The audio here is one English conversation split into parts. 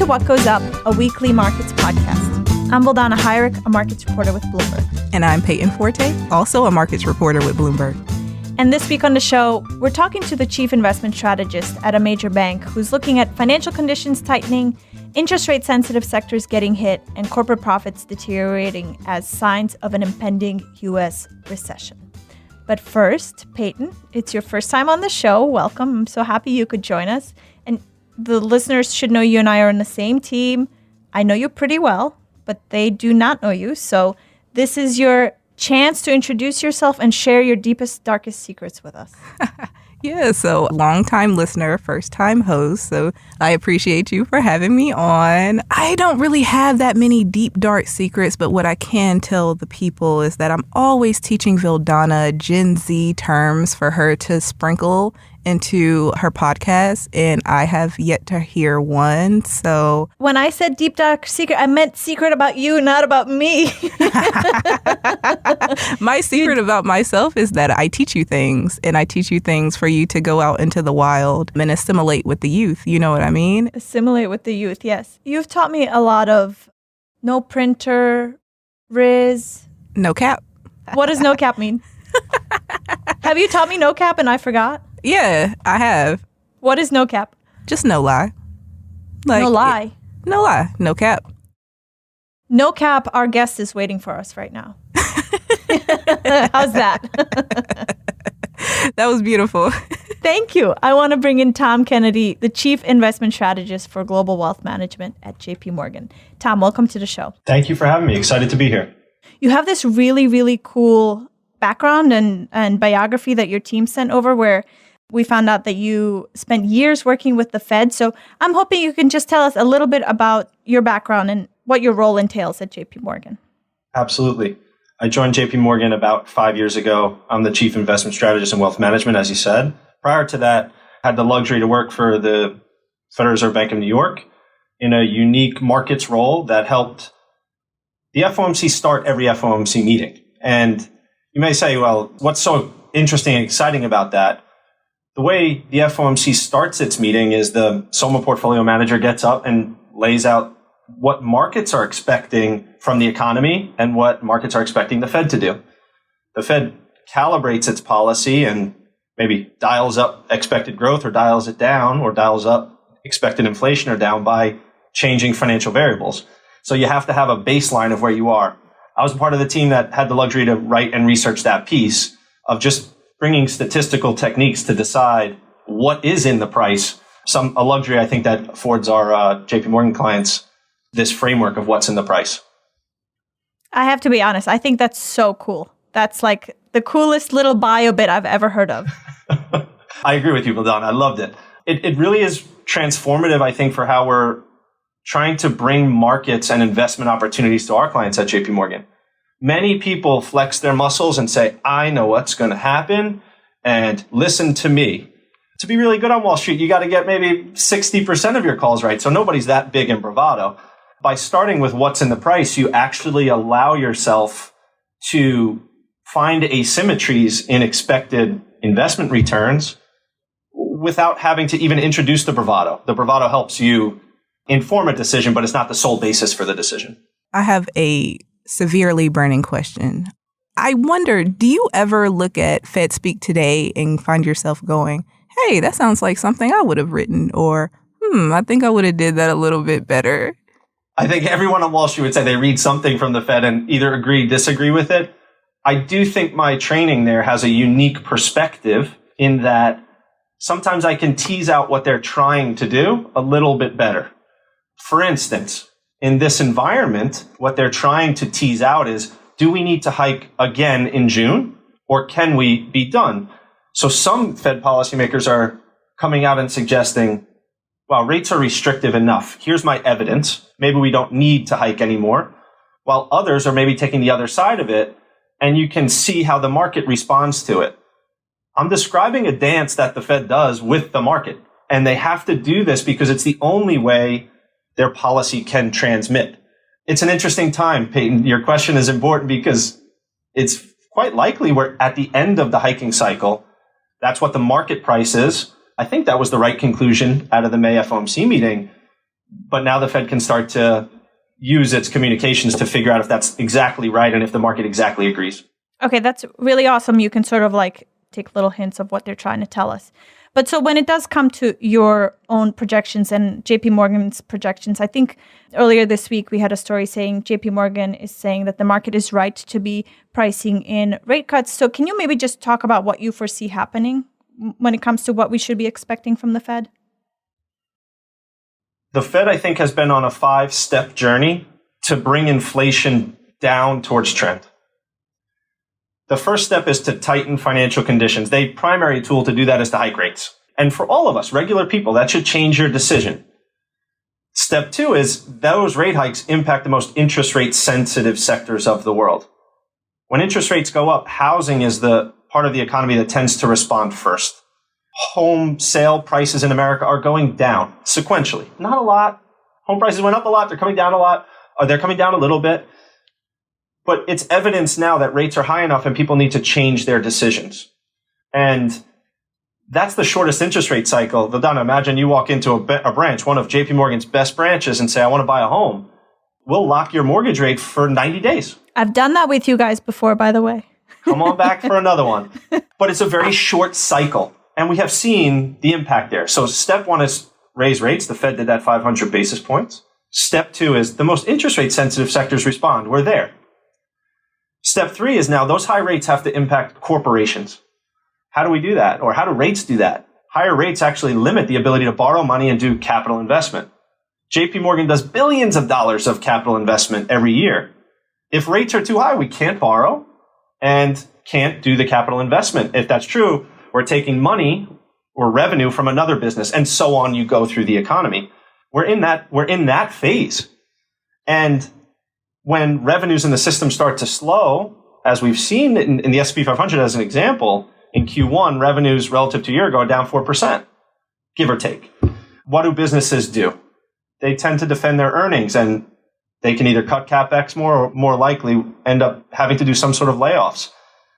What Goes Up, a weekly markets podcast. I'm Valdana Hyrick, a markets reporter with Bloomberg. And I'm Peyton Forte, also a markets reporter with Bloomberg. And this week on the show, we're talking to the chief investment strategist at a major bank who's looking at financial conditions tightening, interest rate sensitive sectors getting hit, and corporate profits deteriorating as signs of an impending U.S. recession. But first, Peyton, it's your first time on the show. Welcome. I'm so happy you could join us. And the listeners should know you and I are on the same team. I know you pretty well, but they do not know you. So this is your chance to introduce yourself and share your deepest, darkest secrets with us. Yeah, so long-time listener, first-time host, so I appreciate you for having me on. I don't really have that many deep, dark secrets, but what I can tell the people is that I'm always teaching Valdana Gen Z terms for her to sprinkle into her podcast, and I have yet to hear one, so... When I said deep, dark secret, I meant secret about you, not about me. My secret about myself is that I teach you things, and I teach you things for you to go out into the wild and assimilate with the youth. You know what I mean? Assimilate with the youth, yes. You've taught me a lot of no printer, Riz. No cap. What does no cap mean? Have you taught me no cap and I forgot? Yeah, I have. What is no cap? Just no lie. No lie? No lie. No cap. No cap, our guest is waiting for us right now. How's that? That was beautiful. Thank you. I want to bring in Tom Kennedy, the Chief Investment Strategist for Global Wealth Management at JP Morgan. Tom, welcome to the show. Thank you for having me. Excited to be here. You have this really, really cool background and biography that your team sent over where we found out that you spent years working with the Fed. So I'm hoping you can just tell us a little bit about your background and what your role entails at JP Morgan. Absolutely. I joined JP Morgan about 5 years ago. I'm the Chief Investment Strategist in Wealth Management, as you said. Prior to that, I had the luxury to work for the Federal Reserve Bank of New York in a unique markets role that helped the FOMC start every FOMC meeting. And you may say, well, what's so interesting and exciting about that? The way the FOMC starts its meeting is the SOMA portfolio manager gets up and lays out what markets are expecting from the economy and what markets are expecting the Fed to do. The Fed calibrates its policy and maybe dials up expected growth or dials it down or dials up expected inflation or down by changing financial variables. So you have to have a baseline of where you are. I was part of the team that had the luxury to write and research that piece of just bringing statistical techniques to decide what is in the price. A luxury I think that affords our JP Morgan clients this framework of what's in the price. I have to be honest. I think that's so cool. That's like the coolest little bio bit I've ever heard of. I agree with you, Valdana. I loved it. It really is transformative, I think, for how we're trying to bring markets and investment opportunities to our clients at JP Morgan. Many people flex their muscles and say, I know what's going to happen, and listen to me. To be really good on Wall Street, you got to get maybe 60% of your calls right. So nobody's that big in bravado. By starting with what's in the price, you actually allow yourself to find asymmetries in expected investment returns without having to even introduce the bravado. The bravado helps you inform a decision, but it's not the sole basis for the decision. I have a severely burning question. I wonder, do you ever look at Fed Speak Today and find yourself going, hey, that sounds like something I would have written, or, I think I would have did that a little bit better? I think everyone on Wall Street would say they read something from the Fed and either agree, disagree with it. I do think my training there has a unique perspective in that sometimes I can tease out what they're trying to do a little bit better. For instance, in this environment, what they're trying to tease out is, do we need to hike again in June, or can we be done? So some Fed policymakers are coming out and suggesting, well, rates are restrictive enough. Here's my evidence. Maybe we don't need to hike anymore. While others are maybe taking the other side of it, and you can see how the market responds to it. I'm describing a dance that the Fed does with the market, and they have to do this because it's the only way their policy can transmit. It's an interesting time, Peyton. Your question is important because it's quite likely we're at the end of the hiking cycle. That's what the market price is. I think that was the right conclusion out of the May FOMC meeting. But now the Fed can start to use its communications to figure out if that's exactly right and if the market exactly agrees. Okay, that's really awesome. You can sort of like take little hints of what they're trying to tell us. But so when it does come to your own projections and JP Morgan's projections, I think earlier this week we had a story saying JP Morgan is saying that the market is right to be pricing in rate cuts. So can you maybe just talk about what you foresee happening when it comes to what we should be expecting from the Fed? The Fed, I think, has been on a 5-step journey to bring inflation down towards trend. The first step is to tighten financial conditions. The primary tool to do that is to hike rates. And for all of us, regular people, that should change your decision. Step 2 is those rate hikes impact the most interest rate sensitive sectors of the world. When interest rates go up, housing is the part of the economy that tends to respond first. Home sale prices in America are going down sequentially. Not a lot. Home prices went up a lot. They're coming down a lot. Or they're coming down a little bit. But it's evidence now that rates are high enough and people need to change their decisions. And that's the shortest interest rate cycle. Vildana, imagine you walk into a branch, one of JP Morgan's best branches, and say, I want to buy a home. We'll lock your mortgage rate for 90 days. I've done that with you guys before, by the way. Come on back for another one. But it's a very short cycle. And we have seen the impact there. So step 1 is raise rates. The Fed did that 500 basis points. Step 2 is the most interest rate sensitive sectors respond. We're there. Step 3 is now those high rates have to impact corporations. How do we do that? Or how do rates do that? Higher rates actually limit the ability to borrow money and do capital investment. JP Morgan does billions of dollars of capital investment every year. If rates are too high, we can't borrow and can't do the capital investment. If that's true, we're taking money or revenue from another business, and so on you go through the economy. We're in that phase. And when revenues in the system start to slow, as we've seen in the S&P 500 as an example, in Q1, revenues relative to a year ago are down 4%, give or take. What do businesses do? They tend to defend their earnings, and they can either cut CapEx more or more likely end up having to do some sort of layoffs.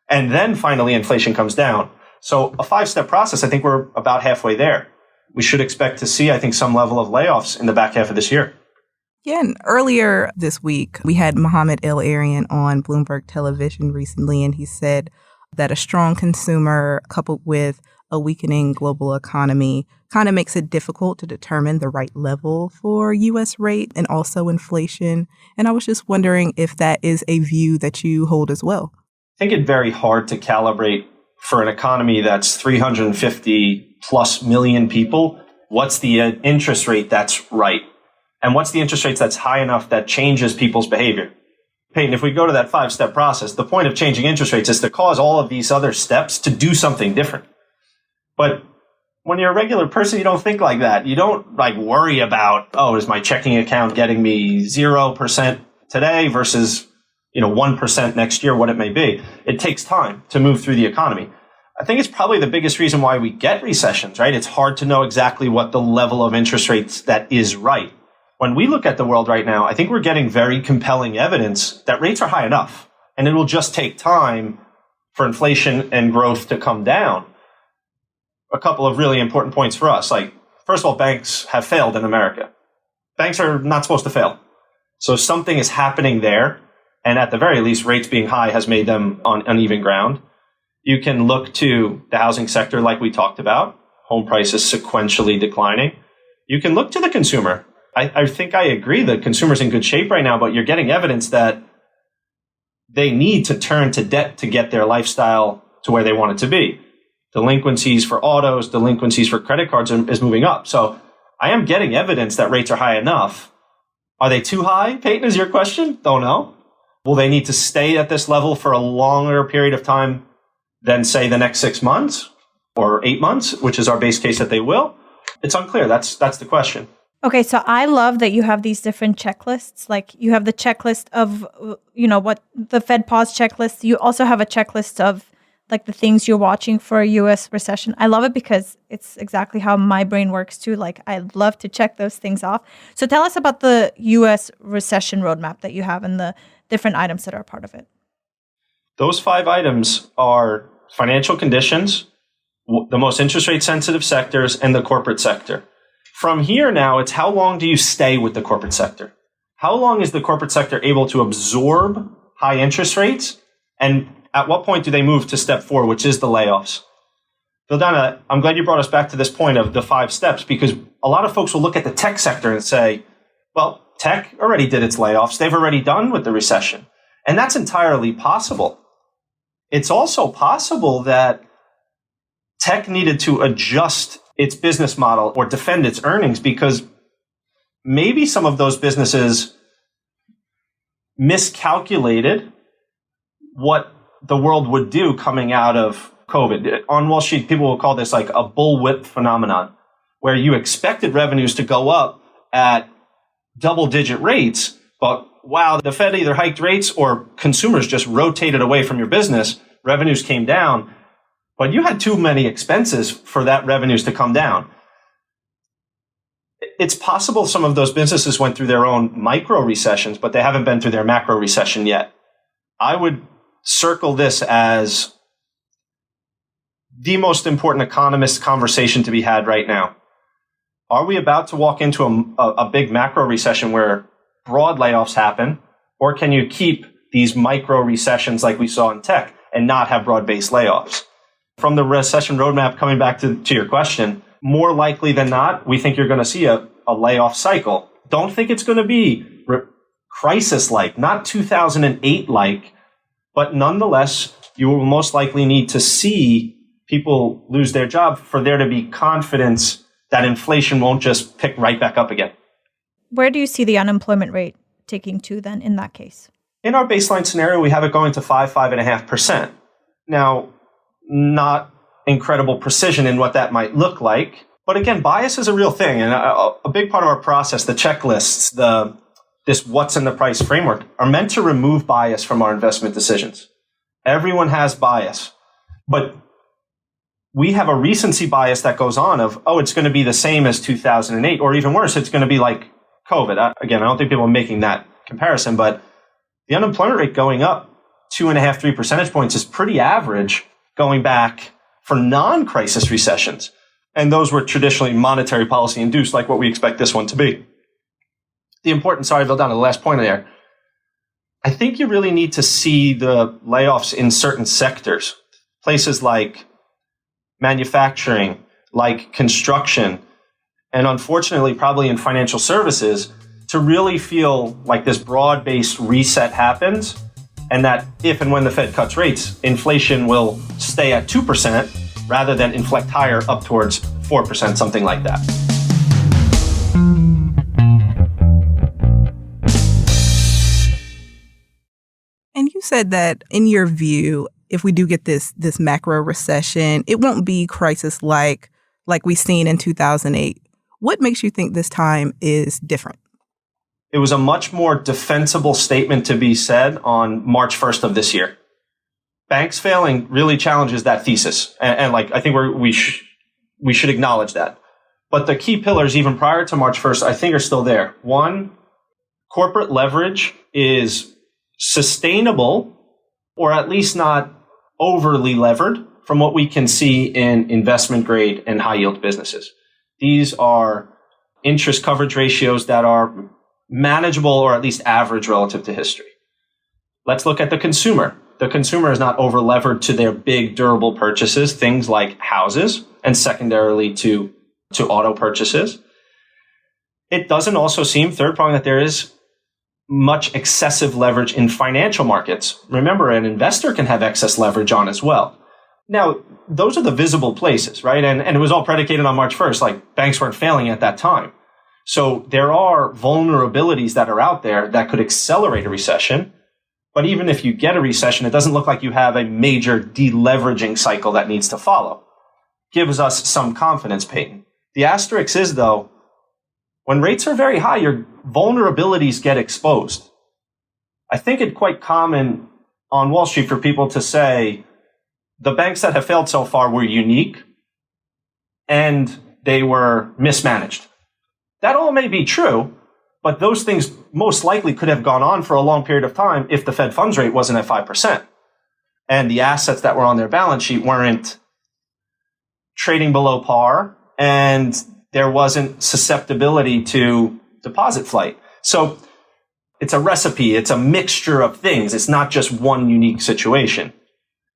And then finally, inflation comes down. So a 5-step process, I think we're about halfway there. We should expect to see, I think, some level of layoffs in the back half of this year. Yeah, and earlier this week, we had Mohammed El-Arian on Bloomberg television recently, and he said that a strong consumer coupled with a weakening global economy kind of makes it difficult to determine the right level for U.S. rate and also inflation. And I was just wondering if that is a view that you hold as well. I think it's very hard to calibrate for an economy that's 350 plus million people. What's the interest rate that's right? And what's the interest rate that's high enough that changes people's behavior? Peyton, if we go to that 5-step process, the point of changing interest rates is to cause all of these other steps to do something different. But when you're a regular person, you don't think like that. You don't worry about, is my checking account getting me 0% today versus 1% next year, what it may be. It takes time to move through the economy. I think it's probably the biggest reason why we get recessions, right? It's hard to know exactly what the level of interest rates that is right. When we look at the world right now, I think we're getting very compelling evidence that rates are high enough, and it will just take time for inflation and growth to come down. A couple of really important points for us. First of all, banks have failed in America. Banks are not supposed to fail. So something is happening there, and at the very least, rates being high has made them on uneven ground. You can look to the housing sector like we talked about, home prices sequentially declining. You can look to the consumer. I think I agree that consumers in good shape right now, but you're getting evidence that they need to turn to debt to get their lifestyle to where they want it to be. Delinquencies for autos, delinquencies for credit cards is moving up. So I am getting evidence that rates are high enough. Are they too high, Peyton, is your question? Don't know. Will they need to stay at this level for a longer period of time than, say, the next 6 months or 8 months, which is our base case that they will? It's unclear. That's the question. Okay, so I love that you have these different checklists. Like you have the checklist of, what the Fed pause checklist. You also have a checklist of like the things you're watching for a U.S. recession. I love it because it's exactly how my brain works too. Like I love to check those things off. So tell us about the U.S. recession roadmap that you have and the different items that are part of it. Those 5 items are financial conditions, the most interest rate sensitive sectors, and the corporate sector. From here now, it's how long do you stay with the corporate sector? How long is the corporate sector able to absorb high interest rates? And at what point do they move to step 4, which is the layoffs? Vildana, I'm glad you brought us back to this point of the 5 steps, because a lot of folks will look at the tech sector and say, well, tech already did its layoffs. They've already done with the recession. And that's entirely possible. It's also possible that tech needed to adjust its business model or defend its earnings because maybe some of those businesses miscalculated what the world would do coming out of COVID. On Wall Street, people will call this like a bullwhip phenomenon, where you expected revenues to go up at double-digit rates, but wow, the Fed either hiked rates or consumers just rotated away from your business, revenues came down, but you had too many expenses for that revenues to come down. It's possible some of those businesses went through their own micro recessions, but they haven't been through their macro recession yet. I would circle this as the most important economist conversation to be had right now. Are we about to walk into a big macro recession where broad layoffs happen, or can you keep these micro recessions like we saw in tech and not have broad-based layoffs? From the recession roadmap, coming back to your question, more likely than not, we think you're going to see a layoff cycle. Don't think it's going to be crisis-like, not 2008-like, but nonetheless, you will most likely need to see people lose their job for there to be confidence that inflation won't just pick right back up again. Where do you see the unemployment rate taking to then in that case? In our baseline scenario, we have it going to 5.5%. Now, not incredible precision in what that might look like. But again, bias is a real thing. And a big part of our process, the checklists, this what's in the price framework, are meant to remove bias from our investment decisions. Everyone has bias. But we have a recency bias that goes on of, it's going to be the same as 2008, or even worse, it's going to be like COVID. Again, I don't think people are making that comparison, but the unemployment rate going up 2.5, 3 percentage points is pretty average going back for non-crisis recessions. And those were traditionally monetary policy induced, like what we expect this one to be. Sorry, Vildana, the last point there. I think you really need to see the layoffs in certain sectors, places like manufacturing, like construction, and unfortunately, probably in financial services, to really feel like this broad-based reset happens, and that if and when the Fed cuts rates, inflation will stay at 2% rather than inflect higher up towards 4%, something like that. And you said that in your view, if we do get this macro recession, it won't be crisis-like we've seen in 2008. What makes you think this time is different? It was a much more defensible statement to be said on March 1st of this year. Banks failing really challenges that thesis. And I think we should acknowledge that. But the key pillars, even prior to March 1st, I think are still there. One, corporate leverage is sustainable, or at least not overly levered from what we can see in investment grade and high yield businesses. These are interest coverage ratios that are manageable or at least average relative to history. Let's look at the consumer. The consumer is not over levered to their big durable purchases, things like houses, and secondarily to auto purchases. It doesn't also seem, third prong, that there is much excessive leverage in financial markets. Remember, an investor can have excess leverage on as well. Now, those are the visible places, right? And it was all predicated on March 1st, like banks weren't failing at that time. So there are vulnerabilities that are out there that could accelerate a recession. But even if you get a recession, it doesn't look like you have a major deleveraging cycle that needs to follow. Gives us some confidence, Peyton. The asterisk is, though, when rates are very high, your vulnerabilities get exposed. I think it's quite common on Wall Street for people to say the banks that have failed so far were unique and they were mismanaged. That all may be true, but those things most likely could have gone on for a long period of time if the Fed funds rate wasn't at 5%. And the assets that were on their balance sheet weren't trading below par, and there wasn't susceptibility to deposit flight. So it's a recipe. It's a mixture of things. It's not just one unique situation.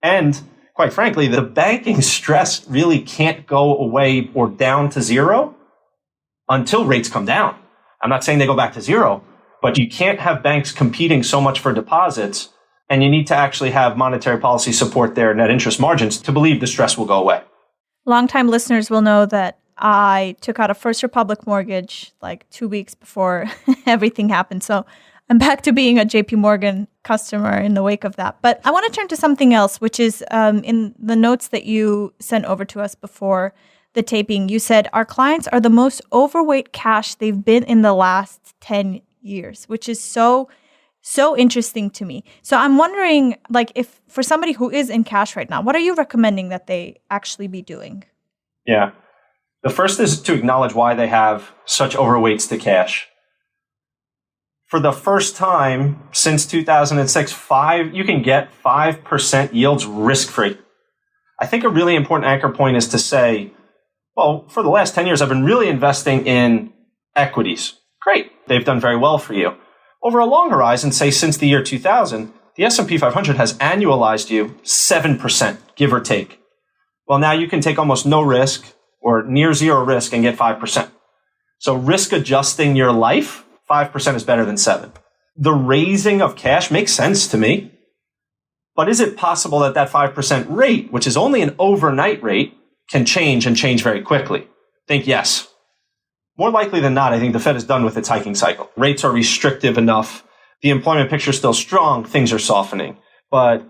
And quite frankly, the banking stress really can't go away or down to zero until rates come down. I'm not saying they go back to zero, but you can't have banks competing so much for deposits, and you need to actually have monetary policy support their net interest margins to believe the stress will go away. Longtime listeners will know that I took out a First Republic mortgage like 2 weeks before everything happened. So I'm back to being a JP Morgan customer in the wake of that. But I want to turn to something else, which is in the notes that you sent over to us before the taping, you said our clients are the most overweight cash they've been in the last 10 years, which is so interesting to me. So I'm wondering, like, if for somebody who is in cash right now, what are you recommending that they actually be doing? Yeah. The first is to acknowledge why they have such overweights to cash. For the first time since 2006, you can get 5% yields risk-free. I think a really important anchor point is to say, well, for the last 10 years, I've been really investing in equities. Great. They've done very well for you. Over a long horizon, say since the year 2000, the S&P 500 has annualized you 7%, give or take. Well, now you can take almost no risk or near zero risk and get 5%. So risk adjusting your life, 5% is better than 7. The raising of cash makes sense to me. But is it possible that that 5% rate, which is only an overnight rate, can change and change very quickly? I think yes. More likely than not, I think the Fed is done with its hiking cycle. Rates are restrictive enough. The employment picture is still strong. Things are softening. But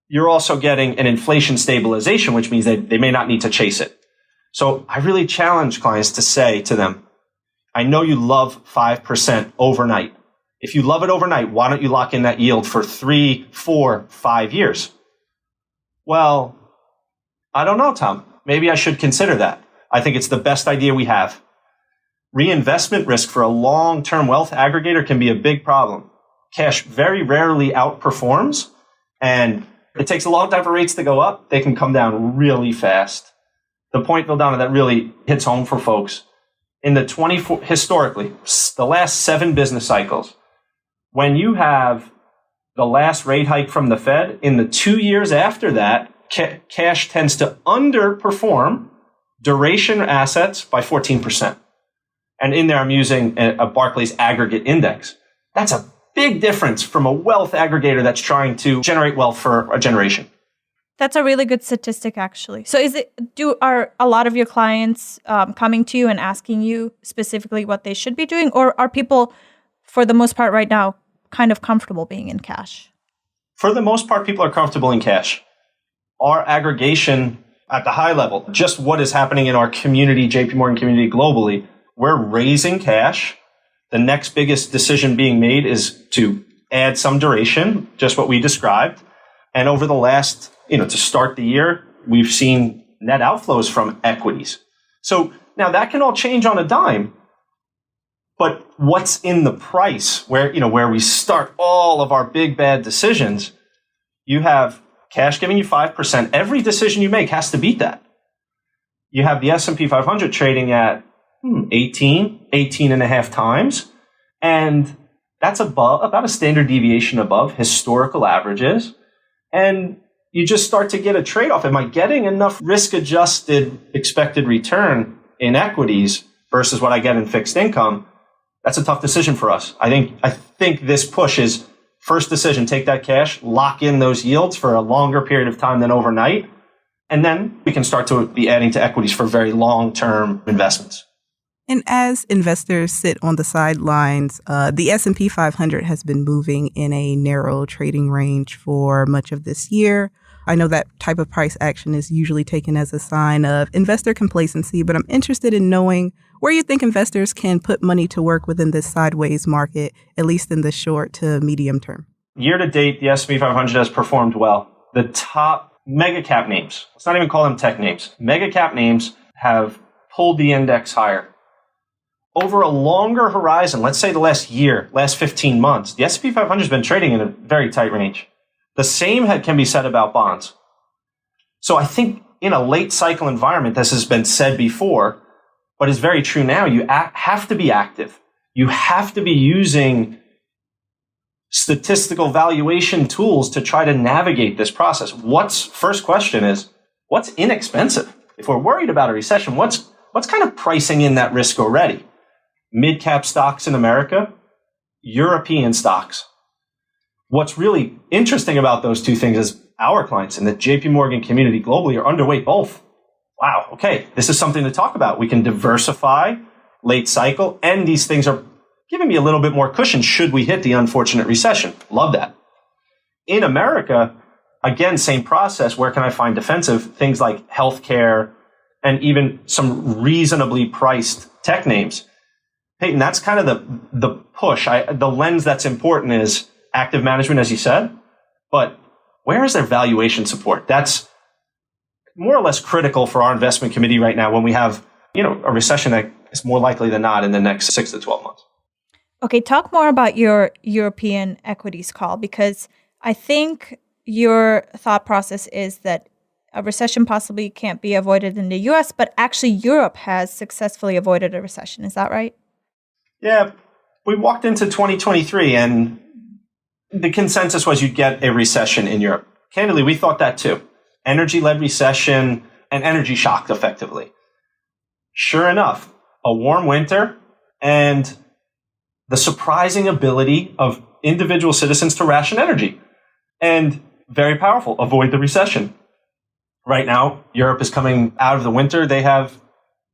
you're also getting an inflation stabilization, which means they may not need to chase it. So I really challenge clients to say to them, I know you love 5% overnight. If you love it overnight, why don't you lock in that yield for 3, 4, 5 years? Well, I don't know, Tom. Maybe I should consider that. I think it's the best idea we have. Reinvestment risk for a long-term wealth aggregator can be a big problem. Cash very rarely outperforms, and it takes a long time for rates to go up. They can come down really fast. The point, Vildana, that really hits home for folks. In the historically, the last 7 business cycles, when you have the last rate hike from the Fed, in the 2 years after that, cash tends to underperform duration assets by 14%. And in there, I'm using a Barclays aggregate index. That's a big difference from a wealth aggregator that's trying to generate wealth for a generation. That's a really good statistic, actually. So are a lot of your clients coming to you and asking you specifically what they should be doing? Or are people, for the most part right now, kind of comfortable being in cash? For the most part, people are comfortable in cash. Our aggregation at the high level, just what is happening in our community, JP Morgan community globally, we're raising cash. The next biggest decision being made is to add some duration, just what we described. And over the last, to start the year, we've seen net outflows from equities. So now that can all change on a dime. But what's in the price where we start all of our big bad decisions, you have cash giving you 5%. Every decision you make has to beat that. You have the S&P 500 trading at 18 and a half times. And that's about a standard deviation above historical averages. And you just start to get a trade-off. Am I getting enough risk-adjusted expected return in equities versus what I get in fixed income? That's a tough decision for us. I think this push is first decision, take that cash, lock in those yields for a longer period of time than overnight. And then we can start to be adding to equities for very long-term investments. And as investors sit on the sidelines, the S&P 500 has been moving in a narrow trading range for much of this year. I know that type of price action is usually taken as a sign of investor complacency, but I'm interested in knowing where you think investors can put money to work within this sideways market, at least in the short to medium term. Year to date, the S&P 500 has performed well. The top mega cap names, let's not even call them tech names, mega cap names have pulled the index higher. Over a longer horizon, let's say the last year, last 15 months, the S&P 500 has been trading in a very tight range. The same can be said about bonds. So I think in a late cycle environment, this has been said before, but is very true now. You have to be active. You have to be using statistical valuation tools to try to navigate this process. First question is, what's inexpensive? If we're worried about a recession, what's kind of pricing in that risk already? Mid-cap stocks in America, European stocks. What's really interesting about those two things is our clients in the JP Morgan community globally are underweight both. Wow, okay, this is something to talk about. We can diversify late cycle, and these things are giving me a little bit more cushion should we hit the unfortunate recession. Love that. In America, again, same process. Where can I find defensive? Things like healthcare and even some reasonably priced tech names. Peyton, that's kind of the push. The lens that's important is active management, as you said, but where is their valuation support? That's more or less critical for our investment committee right now when we have, a recession that is more likely than not in the next 6 to 12 months. Okay, talk more about your European equities call, because I think your thought process is that a recession possibly can't be avoided in the US, but actually Europe has successfully avoided a recession. Is that right? Yeah, we walked into 2023 and the consensus was you'd get a recession in Europe. Candidly, we thought that too. Energy-led recession and energy shock effectively. Sure enough, a warm winter and the surprising ability of individual citizens to ration energy. And very powerful, avoid the recession. Right now, Europe is coming out of the winter. They have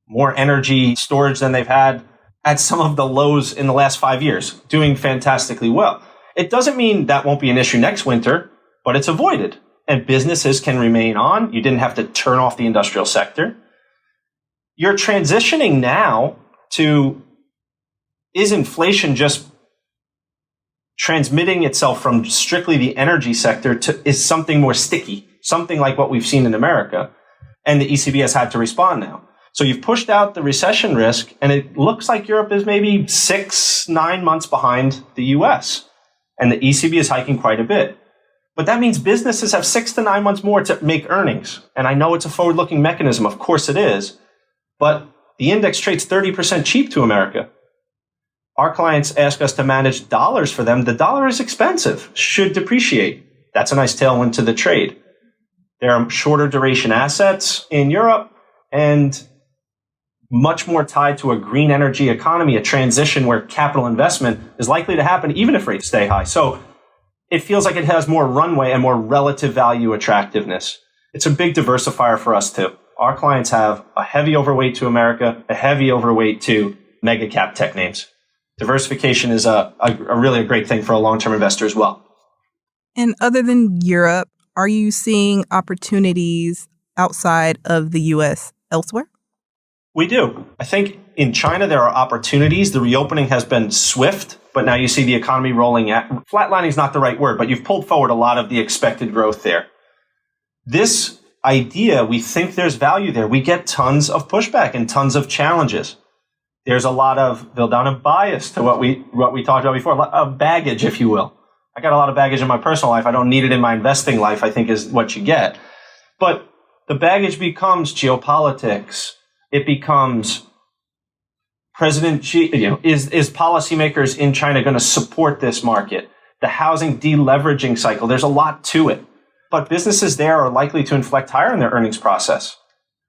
more energy storage than they've had at some of the lows in the last 5 years, doing fantastically well. It doesn't mean that won't be an issue next winter, but it's avoided. And businesses can remain on. You didn't have to turn off the industrial sector. You're transitioning now to, is inflation just transmitting itself from strictly the energy sector to is something more sticky, something like what we've seen in America? And the ECB has had to respond now. So you've pushed out the recession risk, and it looks like Europe is maybe 6-9 months behind the US. And the ECB is hiking quite a bit. But that means businesses have 6 to 9 months more to make earnings. And I know it's a forward-looking mechanism. Of course it is. But the index trades 30% cheap to America. Our clients ask us to manage dollars for them. The dollar is expensive, should depreciate. That's a nice tailwind to the trade. There are shorter duration assets in Europe and much more tied to a green energy economy, a transition where capital investment is likely to happen even if rates stay high. So it feels like it has more runway and more relative value attractiveness. It's a big diversifier for us too. Our clients have a heavy overweight to America, a heavy overweight to mega cap tech names. Diversification is a really great thing for a long-term investor as well. And other than Europe, are you seeing opportunities outside of the U.S. elsewhere? We do. I think in China, there are opportunities. The reopening has been swift, but now you see the economy rolling at. Flatlining is not the right word, but you've pulled forward a lot of the expected growth there. This idea, we think there's value there. We get tons of pushback and tons of challenges. There's a lot of Vildana bias to what we talked about before, a lot of baggage, if you will. I got a lot of baggage in my personal life. I don't need it in my investing life, I think is what you get. But the baggage becomes geopolitics. It becomes President Xi, is policymakers in China going to support this market? The housing deleveraging cycle, there's a lot to it. But businesses there are likely to inflect higher in their earnings process.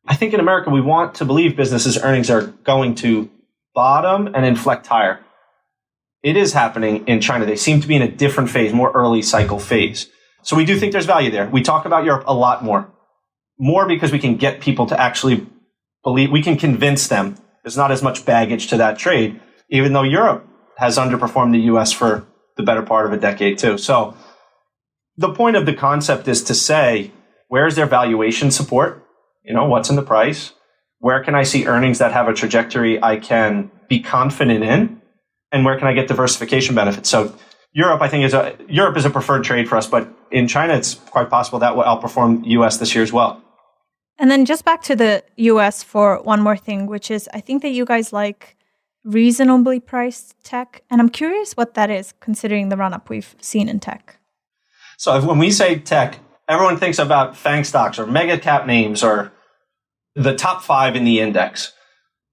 I think in America, we want to believe businesses' earnings are going to bottom and inflect higher. It is happening in China. They seem to be in a different phase, more early cycle phase. So we do think there's value there. We talk about Europe a lot more because we can get people to actually believe, we can convince them there's not as much baggage to that trade, even though Europe has underperformed the US for the better part of a decade too. So the point of the concept is to say, where is their valuation support? What's in the price? Where can I see earnings that have a trajectory I can be confident in? And where can I get diversification benefits? So Europe, I think, Europe is a preferred trade for us, but in China, it's quite possible that will outperform the US this year as well. And then just back to the US for one more thing, which is I think that you guys like reasonably priced tech. And I'm curious what that is, considering the run-up we've seen in tech. So when we say tech, everyone thinks about FANG stocks or mega cap names or the top 5 in the index.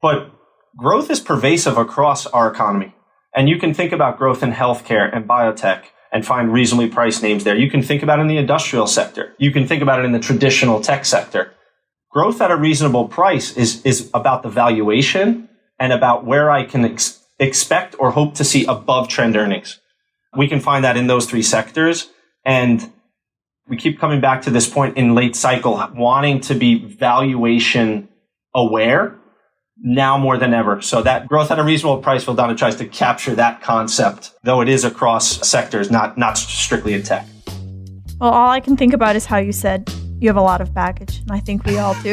But growth is pervasive across our economy. And you can think about growth in healthcare and biotech and find reasonably priced names there. You can think about it in the industrial sector. You can think about it in the traditional tech sector. Growth at a reasonable price is about the valuation and about where I can expect or hope to see above trend earnings. We can find that in those three sectors. And we keep coming back to this point in late cycle, wanting to be valuation aware now more than ever. So that growth at a reasonable price, Vildana tries to capture that concept, though it is across sectors, not strictly in tech. Well, all I can think about is how you said you have a lot of baggage, and I think we all do.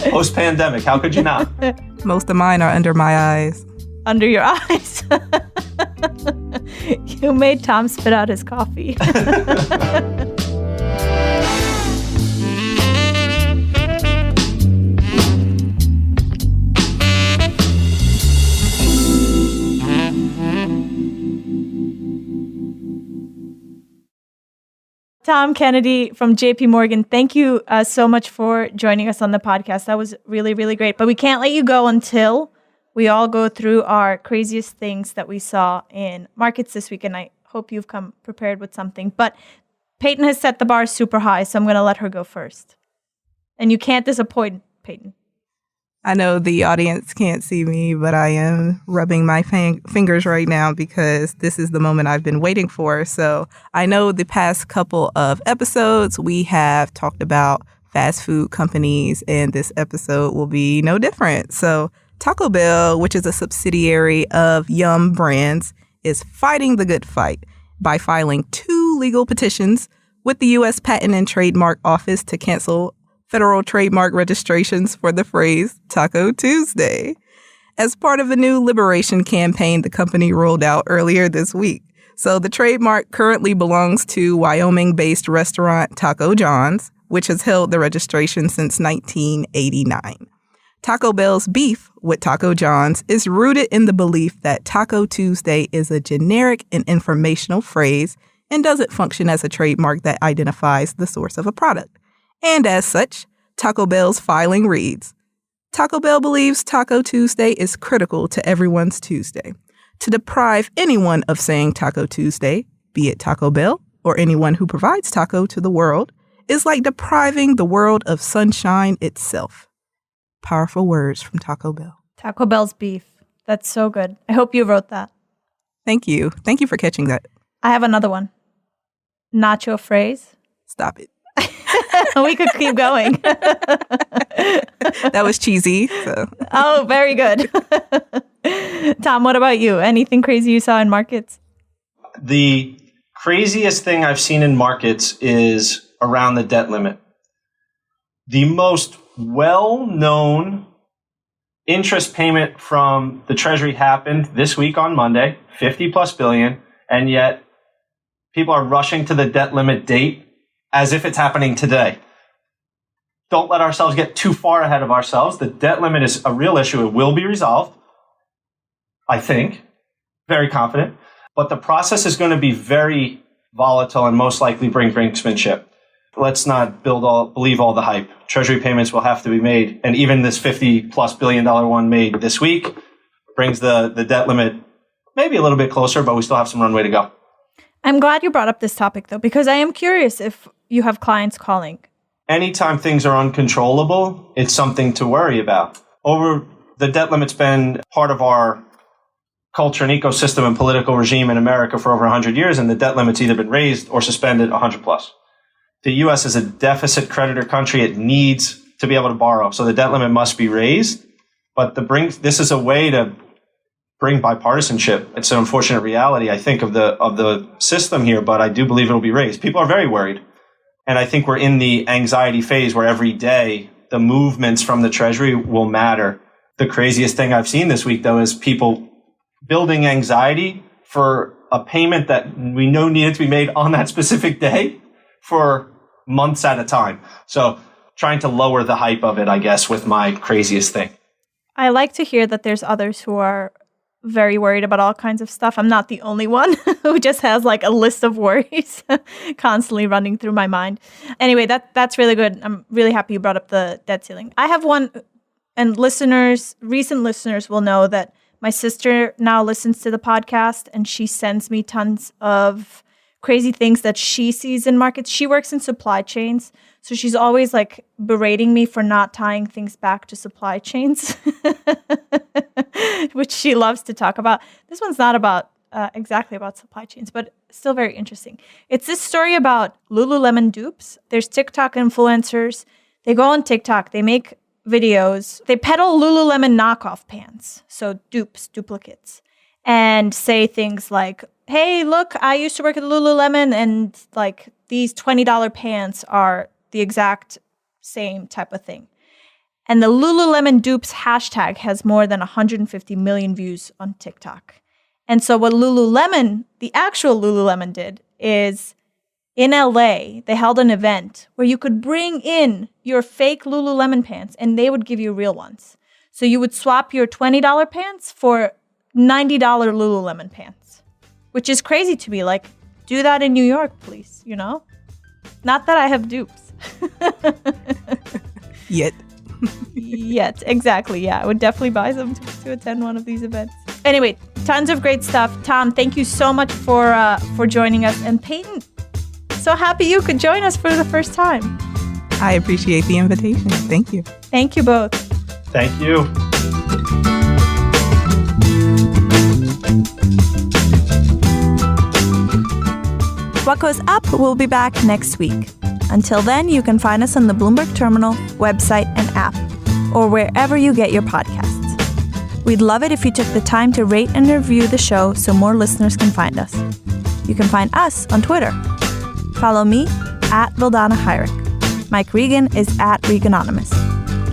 Post-pandemic, how could you not? Most of mine are under my eyes. Under your eyes. You made Tom spit out his coffee. Tom Kennedy from JP Morgan, thank you so much for joining us on the podcast. That was really, really great. But we can't let you go until we all go through our craziest things that we saw in markets this week. And I hope you've come prepared with something. But Peyton has set the bar super high, so I'm going to let her go first. And you can't disappoint, Peyton. I know the audience can't see me, but I am rubbing my fingers right now because this is the moment I've been waiting for. So I know the past couple of episodes we have talked about fast food companies, and this episode will be no different. So Taco Bell, which is a subsidiary of Yum Brands, is fighting the good fight by filing 2 legal petitions with the U.S. Patent and Trademark Office to cancel federal trademark registrations for the phrase Taco Tuesday as part of a new liberation campaign the company rolled out earlier this week. So the trademark currently belongs to Wyoming-based restaurant Taco John's, which has held the registration since 1989. Taco Bell's beef with Taco John's is rooted in the belief that Taco Tuesday is a generic and informational phrase and doesn't function as a trademark that identifies the source of a product. And as such, Taco Bell's filing reads, Taco Bell believes Taco Tuesday is critical to everyone's Tuesday. To deprive anyone of saying Taco Tuesday, be it Taco Bell or anyone who provides taco to the world, is like depriving the world of sunshine itself. Powerful words from Taco Bell. Taco Bell's beef. That's so good. I hope you wrote that. Thank you. Thank you for catching that. I have another one. Nacho phrase. Stop it. We could keep going. That was cheesy. So. Oh, very good. Tom, what about you? Anything crazy you saw in markets? The craziest thing I've seen in markets is around the debt limit. The most well-known interest payment from the Treasury happened this week on Monday, 50 plus billion, and yet people are rushing to the debt limit date as if it's happening today. Don't let ourselves get too far ahead of ourselves. The debt limit is a real issue. It will be resolved, I think. Very confident. But the process is going to be very volatile and most likely bring brinksmanship. Let's not believe all the hype. Treasury payments will have to be made. And even this $50 plus billion one made this week brings the debt limit maybe a little bit closer, but we still have some runway to go. I'm glad you brought up this topic, though, because I am curious if you have clients calling. Anytime things are uncontrollable, it's something to worry about. The debt limit's been part of our culture and ecosystem and political regime in America for over 100 years, and the debt limit's either been raised or suspended 100 plus. The U.S. is a deficit creditor country. It needs to be able to borrow, so the debt limit must be raised. But this is a way to bring bipartisanship. It's an unfortunate reality, I think, of the system here, but I do believe it'll be raised. People are very worried. And I think we're in the anxiety phase where every day the movements from the Treasury will matter. The craziest thing I've seen this week, though, is people building anxiety for a payment that we know needed to be made on that specific day for months at a time. So trying to lower the hype of it, I guess, with my craziest thing. I like to hear that there's others who are very worried about all kinds of stuff. I'm not the only one who just has like a list of worries constantly running through my mind. Anyway, that's really good. I'm really happy you brought up the debt ceiling. I have one And recent listeners will know that my sister now listens to the podcast and she sends me tons of crazy things that she sees in markets. She works in supply chains. So she's always like berating me for not tying things back to supply chains, which she loves to talk about. This one's not about exactly about supply chains, but still very interesting. It's this story about Lululemon dupes. There's TikTok influencers. They go on TikTok. They make videos. They peddle Lululemon knockoff pants. So duplicates. And say things like, hey, look, I used to work at Lululemon and like these $20 pants are the exact same type of thing. And the Lululemon dupes hashtag has more than 150 million views on TikTok. And so what Lululemon, the actual Lululemon did is in LA, they held an event where you could bring in your fake Lululemon pants and they would give you real ones. So you would swap your $20 pants for $90 Lululemon pants, which is crazy to me. Like, do that in New York, please, you know? Not that I have dupes. Yet, exactly. Yeah, I would definitely buy them to attend one of these events. Anyway, tons of great stuff. Tom, thank you so much for joining us. And Peyton, so happy you could join us for the first time. I appreciate the invitation. Thank you. Thank you both. Thank you. What Goes Up will be back next week. Until then, you can find us on the Bloomberg Terminal, website, and app, or wherever you get your podcasts. We'd love it if you took the time to rate and review the show so more listeners can find us. You can find us on Twitter. Follow me at Vildana Heinrich. Mike Regan is at Reganonymous.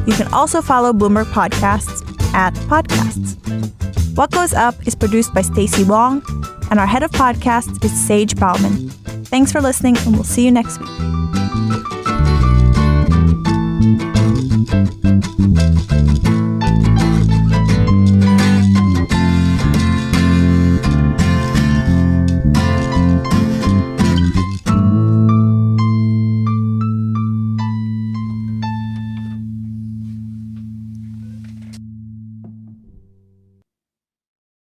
You can also follow Bloomberg Podcasts at Podcasts. What Goes Up is produced by Stacey Wong, and our head of podcasts is Sage Bauman. Thanks for listening, and we'll see you next week.